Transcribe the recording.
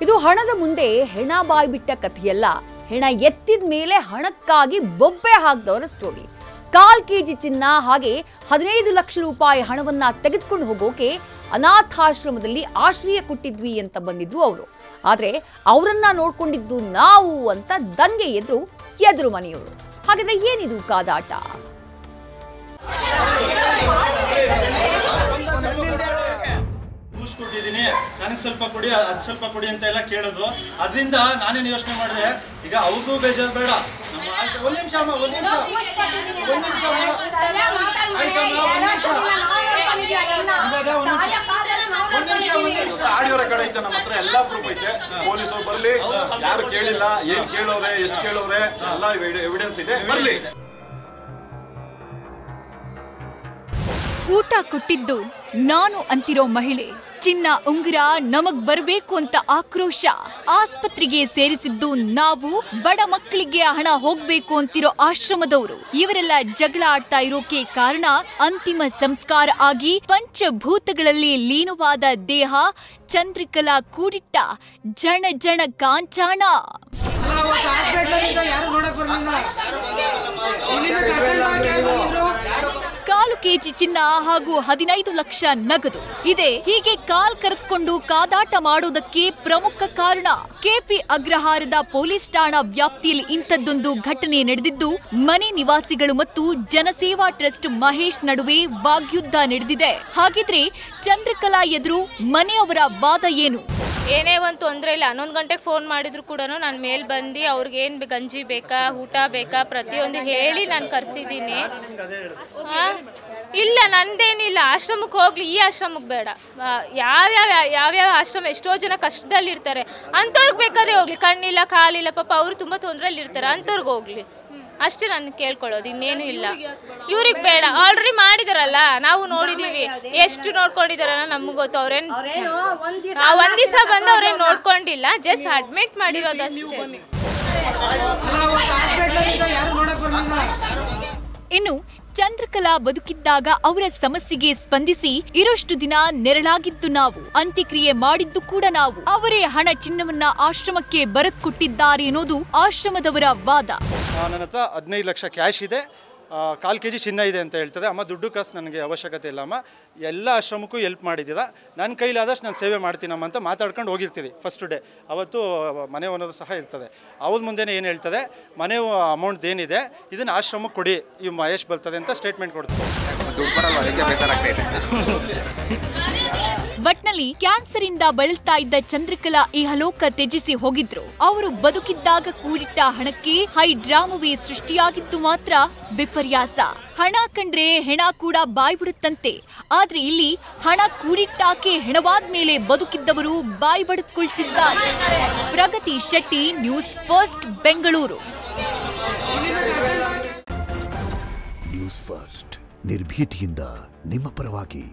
ಇದು ಹಣದ ಮುಂದೆ ಹೆಣ ಬಾಯ್ಬಿಟ್ಟ ಕಥೆಯಲ್ಲ, ಹೆಣ ಎತ್ತಿದ ಮೇಲೆ ಹಣಕ್ಕಾಗಿ ಬೊಬ್ಬೆ ಹಾಕಿದವರ ಸ್ಟೋರಿ. 1/4 ಕೆಜಿ ಚಿನ್ನ ಹಾಗೆ 15 ಲಕ್ಷ ರೂಪಾಯಿ ಹಣವನ್ನ ತೆಗೆದುಕೊಂಡು ಹೋಗೋಕೆ ಅನಾಥಾಶ್ರಮದಲ್ಲಿ ಆಶ್ರಯ ಕೊಟ್ಟಿದ್ವಿ ಅಂತ ಬಂದಿದ್ರು ಅವರು. ಆದ್ರೆ ಅವರನ್ನ ನೋಡ್ಕೊಂಡಿದ್ದು ನಾವು ಅಂತ ದಂಗೆ ಎದುರು ಮನೆಯವರು. ಹಾಗಾದ್ರೆ ಏನಿದು ಕಾದಾಟ? ನನಗೆ ಸ್ವಲ್ಪ ಕೊಡಿ, ಅದು ಸ್ವಲ್ಪ ಕೊಡಿ ಅಂತ ಎಲ್ಲ ಕೇಳೋದು. ಅದರಿಂದ ನಾನೇನು ಯೋಚನೆ ಮಾಡಿದೆ, ಈಗ ಅವ್ರಿಗೂ ಬೇಜಾರು ಬೇಡ. ಒಂದು ನಿಮಿಷ ಅಮ್ಮ, ಒಂದು ನಿಮಿಷ ಆಡಿಯೋ ರೆಕಾರ್ಡ್ ಐತೆ ನಮ್ಮ ಹತ್ರ, ಎಲ್ಲ ಪ್ರೂಫ್ ಐತೆ. ಪೊಲೀಸರು ಬರಲಿ, ಯಾರು ಕೇಳಿಲ್ಲ, ಏನ್ ಕೇಳೋರೆ, ಎಷ್ಟು ಕೇಳೋರೆ, ಎಲ್ಲ ಎವಿಡೆನ್ಸ್ ಇದೆ, ಬರಲಿ. ಊಟ ಕೊಟ್ಟಿದ್ದು ನಾನು ಅಂತಿರೋ ಮಹಿಳೆ, ಚಿನ್ನ ಉಂಗುರ ನಮಗ್ ಬರಬೇಕು ಅಂತ ಆಕ್ರೋಶ, ಆಸ್ಪತ್ರೆಗೆ ಸೇರಿಸಿದ್ದು ನಾವು, ಬಡ ಮಕ್ಕಳಿಗೆ ಹಣ ಹೋಗ್ಬೇಕು ಅಂತಿರೋ ಆಶ್ರಮದವರು. ಇವರೆಲ್ಲ ಜಗಳ ಆಡ್ತಾ ಇರೋಕೆ ಕಾರಣ ಅಂತಿಮ ಸಂಸ್ಕಾರ ಆಗಿ ಪಂಚಭೂತಗಳಲ್ಲಿ ಲೀನವಾದ ದೇಹ ಚಂದ್ರಕಲಾ ಕೂಡಿಟ್ಟ ಜಣ ಕಾಂಚಾಣ. ಕಾಲು ಕೆಜಿ ಚಿನ್ನ ಹಾಗೂ 15 ಲಕ್ಷ ನಗದು ಇದೆ. ಹೀಗೆ ಕಾಲ್ ಕರೆದುಕೊಂಡು ಕಾದಾಟ ಮಾಡೋದಕ್ಕೆ ಪ್ರಮುಖ ಕಾರಣ ಕೆಪಿ ಅಗ್ರಹಾರದ ಪೊಲೀಸ್ ಠಾಣಾ ವ್ಯಾಪ್ತಿಯಲ್ಲಿ ಇಂಥದ್ದೊಂದು ಘಟನೆ ನಡೆದಿದ್ದು, ಮನೆ ನಿವಾಸಿಗಳು ಮತ್ತು ಜನಸೇವಾ ಟ್ರಸ್ಟ್ ಮಹೇಶ್ ನಡುವೆ ವಾಗ್ಯುದ್ಧ ನಡೆದಿದೆ. ಹಾಗಿದ್ರೆ ಚಂದ್ರಕಲಾ ಎದುರು ಮನೆಯವರ ವಾದ ಏನು? ಏನೇ ಒಂದು ತೊಂದರೆ ಇಲ್ಲ, 11 ಗಂಟೆಗೆ ಫೋನ್ ಮಾಡಿದ್ರು ಕೂಡ ನಾನು ಮೇಲೆ ಬಂದು ಅವ್ರಿಗೆ ಏನು ಗಂಜಿ ಬೇಕಾ, ಊಟ ಬೇಕಾ, ಪ್ರತಿಯೊಂದು ಹೇಳಿ ನಾನು ಕರೆಸಿದ್ದೀನಿ. ಇಲ್ಲ ನಂದೇನಿಲ್ಲ, ಆಶ್ರಮಕ್ಕೆ ಹೋಗ್ಲಿ, ಈ ಆಶ್ರಮಕ್ಕೆ ಬೇಡ. ಯಾವ್ಯಾವ ಆಶ್ರಮ ಎಷ್ಟೋ ಜನ ಕಷ್ಟದಲ್ಲಿರ್ತಾರೆ, ಅಂಥವ್ರಿಗೆ ಬೇಕಾದ್ರೆ ಹೋಗ್ಲಿ. ಕಣ್ಣಿಲ್ಲ ಕಾಲಿಲ್ಲ, ಪಾಪ ಅವರು ತುಂಬ ತೊಂದರೆಯಲ್ಲಿ ಇರ್ತಾರೆ, ಅಂಥವ್ರಿಗೆ ಹೋಗ್ಲಿ ಅಷ್ಟೇ ನಾನು ಕೇಳ್ಕೊಳ್ಳೋದು, ಇನ್ನೇನು ಇಲ್ಲ. ಇವ್ರಿಗೆ ಬೇಡ, ಆಲ್ರೆಡಿ ಮಾಡಿದಾರಲ್ಲ, ನಾವು ನೋಡಿದೀವಿ ಎಷ್ಟು ನೋಡ್ಕೊಂಡಿದಾರಲ್ಲ ನಮ್ಗೆ ಗೊತ್ತು. ಅವ್ರೇನು ಒಂದ್ ದಿವಸ ಬಂದು ಅವ್ರೇನು ನೋಡ್ಕೊಂಡಿಲ್ಲ, ಜಸ್ಟ್ ಅಡ್ಮಿಟ್ ಮಾಡಿರೋದಷ್ಟೇ. ಇನ್ನು ಚಂದ್ರಕಲಾ ಬದುಕಿದ್ದಾಗ ಅವರ ಸಮಸ್ಯೆಗೆ ಸ್ಪಂದಿಸಿ ಇರೋಷ್ಟು ದಿನ ನೆರಳಾಗಿದ್ದು ನಾವು, ಅಂತ್ಯಕ್ರಿಯೆ ಮಾಡಿದ್ದು ಕೂಡ ನಾವು, ಅವರೇ ಹಣ ಚಿನ್ನವನ್ನ ಆಶ್ರಮಕ್ಕೆ ಬರೆದುಕೊಟ್ಟಿದ್ದಾರೆ ಅನ್ನೋದು ಆಶ್ರಮದವರ ವಾದ. ನನ್ನ ಹತ್ರ 15 ಲಕ್ಷ ಕ್ಯಾಶ್ ಇದೆ, 1/4 ಕೆಜಿ ಚಿನ್ನ ಇದೆ ಅಂತ ಹೇಳ್ತದೆ. ಅಮ್ಮ ದುಡ್ಡು ಕಾಸು ನನಗೆ ಅವಶ್ಯಕತೆ ಇಲ್ಲ ಅಮ್ಮ, ಎಲ್ಲ ಆಶ್ರಮಕ್ಕೂ ಹೆಲ್ಪ್ ಮಾಡಿದ್ದೀರಾ, ನನ್ನ ಕೈಲಾದಷ್ಟು ನಾನು ಸೇವೆ ಮಾಡ್ತೀನಮ್ಮ ಅಂತ ಮಾತಾಡ್ಕೊಂಡು ಹೋಗಿರ್ತೀವಿ. ಫಸ್ಟ್ ಡೇ ಅವತ್ತು ಮನೆ ಓನರು ಸಹ ಇರ್ತದೆ. ಅವ್ರ ಮುಂದೆನೇ ಏನು ಹೇಳ್ತದೆ, ಮನೆ ಅಮೌಂಟ್ ಏನಿದೆ ಇದನ್ನು ಆಶ್ರಮಕ್ಕೆ ಕೊಡಿ, ಈ ಮಹೇಶ್ ಬರ್ತದೆ ಅಂತ ಸ್ಟೇಟ್ಮೆಂಟ್ ಕೊಡ್ತಾರೆ. ಒಟ್ನಲ್ಲಿ ಕ್ಯಾನ್ಸರ್ ಇಂದ ಬಳಲ್ತಾ ಇದ್ದ ಚಂದ್ರಕಲಾ ಇಹಲೋಕ ತ್ಯಜಿಸಿ ಹೋಗಿದ್ರು. ಅವರು ಬದುಕಿದ್ದಾಗ ಕೂಡಿಟ್ಟ ಹಣಕ್ಕೆ ಹೈ ಡ್ರಾಮವೇ ಸೃಷ್ಟಿಯಾಗಿದ್ದು ಮಾತ್ರ ವಿಪರ್ಯಾಸ. ಹಣ ಕಂಡ್ರೆ ಹೆಣ ಕೂಡ ಬಾಯ್ಬಿಡುತ್ತಂತೆ. ಆದ್ರೆ ಇಲ್ಲಿ ಹಣ ಕೂಡಿಟ್ಟಾಕೆ ಹೆಣವಾದ್ಮೇಲೆ ಬದುಕಿದ್ದವರು ಬಾಯ್ ಬಡಿದುಕೊಳ್ತಿದ್ದಾರೆ. Pragathi Shetty, News First, Bengaluru. News First ನಿರ್ಭೀತಿಯಿಂದ ನಿಮ್ಮ ಪರವಾಗಿ.